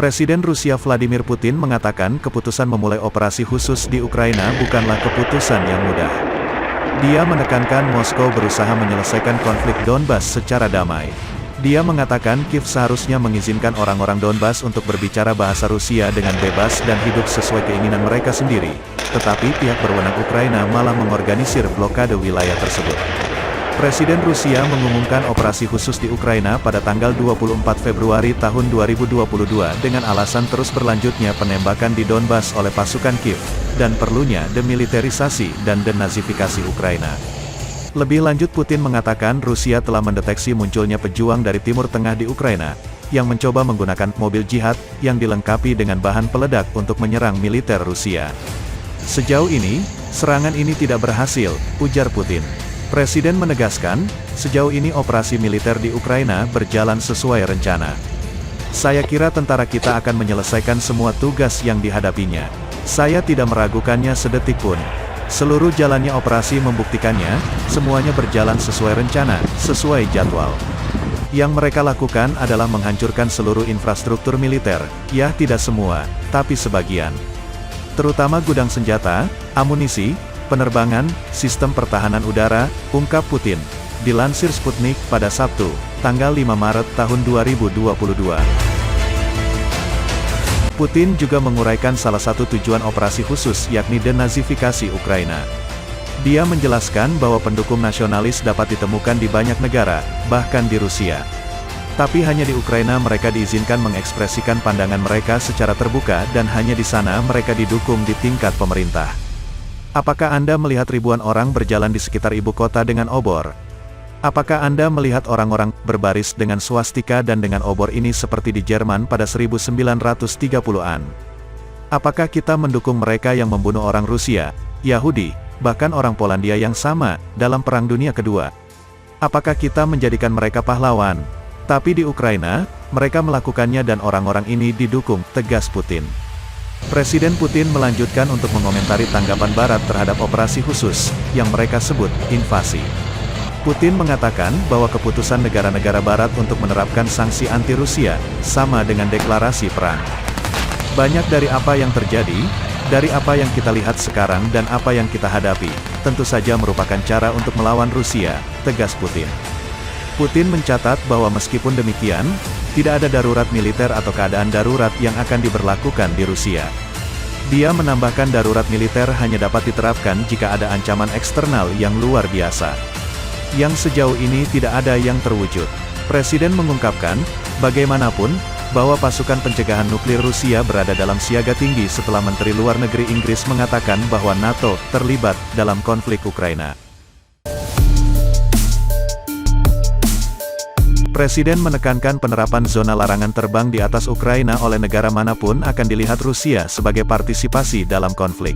Presiden Rusia Vladimir Putin mengatakan keputusan memulai operasi khusus di Ukraina bukanlah keputusan yang mudah. Dia menekankan Moskow berusaha menyelesaikan konflik Donbas secara damai. Dia mengatakan Kiev seharusnya mengizinkan orang-orang Donbas untuk berbicara bahasa Rusia dengan bebas dan hidup sesuai keinginan mereka sendiri, tetapi pihak berwenang Ukraina malah mengorganisir blokade wilayah tersebut. Presiden Rusia mengumumkan operasi khusus di Ukraina pada tanggal 24 Februari tahun 2022 dengan alasan terus berlanjutnya penembakan di Donbas oleh pasukan Kiev, dan perlunya demilitarisasi dan denazifikasi Ukraina. Lebih lanjut Putin mengatakan Rusia telah mendeteksi munculnya pejuang dari Timur Tengah di Ukraina, yang mencoba menggunakan mobil jihad, yang dilengkapi dengan bahan peledak untuk menyerang militer Rusia. Sejauh ini, serangan ini tidak berhasil, ujar Putin. Presiden menegaskan, sejauh ini operasi militer di Ukraina berjalan sesuai rencana. Saya kira tentara kita akan menyelesaikan semua tugas yang dihadapinya. Saya tidak meragukannya sedetik pun. Seluruh jalannya operasi membuktikannya, semuanya berjalan sesuai rencana, sesuai jadwal. Yang mereka lakukan adalah menghancurkan seluruh infrastruktur militer, ya tidak semua, tapi sebagian. Terutama gudang senjata, amunisi, penerbangan, sistem pertahanan udara, ungkap Putin. Dilansir Sputnik pada Sabtu, tanggal 5 Maret tahun 2022. Putin juga menguraikan salah satu tujuan operasi khusus yakni denazifikasi Ukraina. Dia menjelaskan bahwa pendukung nasionalis dapat ditemukan di banyak negara, bahkan di Rusia. Tapi hanya di Ukraina mereka diizinkan mengekspresikan pandangan mereka secara terbuka dan hanya di sana mereka didukung di tingkat pemerintah. Apakah Anda melihat ribuan orang berjalan di sekitar ibu kota dengan obor? Apakah Anda melihat orang-orang berbaris dengan swastika dan dengan obor ini seperti di Jerman pada 1930-an? Apakah kita mendukung mereka yang membunuh orang Rusia, Yahudi, bahkan orang Polandia yang sama, dalam Perang Dunia Kedua? Apakah kita menjadikan mereka pahlawan? Tapi di Ukraina, mereka melakukannya dan orang-orang ini didukung, tegas Putin. Presiden Putin melanjutkan untuk mengomentari tanggapan Barat terhadap operasi khusus, yang mereka sebut invasi. Putin mengatakan bahwa keputusan negara-negara Barat untuk menerapkan sanksi anti-Rusia, sama dengan deklarasi perang. Banyak dari apa yang terjadi, dari apa yang kita lihat sekarang dan apa yang kita hadapi, tentu saja merupakan cara untuk melawan Rusia, tegas Putin. Putin mencatat bahwa meskipun demikian, tidak ada darurat militer atau keadaan darurat yang akan diberlakukan di Rusia. Dia menambahkan darurat militer hanya dapat diterapkan jika ada ancaman eksternal yang luar biasa. Yang sejauh ini tidak ada yang terwujud. Presiden mengungkapkan, bagaimanapun, bahwa pasukan pencegahan nuklir Rusia berada dalam siaga tinggi setelah Menteri Luar Negeri Inggris mengatakan bahwa NATO terlibat dalam konflik Ukraina. Presiden menekankan penerapan zona larangan terbang di atas Ukraina oleh negara manapun akan dilihat Rusia sebagai partisipasi dalam konflik.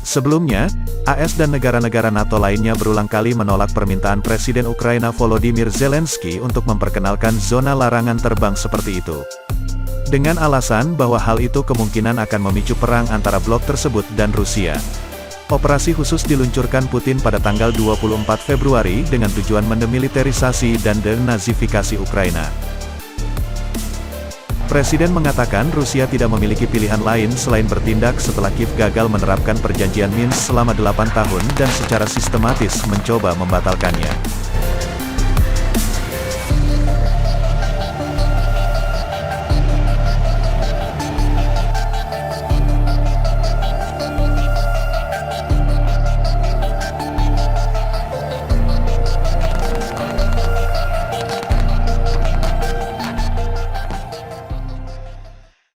Sebelumnya, AS dan negara-negara NATO lainnya berulang kali menolak permintaan Presiden Ukraina Volodymyr Zelensky untuk memperkenalkan zona larangan terbang seperti itu. Dengan alasan bahwa hal itu kemungkinan akan memicu perang antara blok tersebut dan Rusia. Operasi khusus diluncurkan Putin pada tanggal 24 Februari dengan tujuan mendemilitarisasi dan denazifikasi Ukraina. Presiden mengatakan Rusia tidak memiliki pilihan lain selain bertindak setelah Kiev gagal menerapkan perjanjian Minsk selama 8 tahun dan secara sistematis mencoba membatalkannya.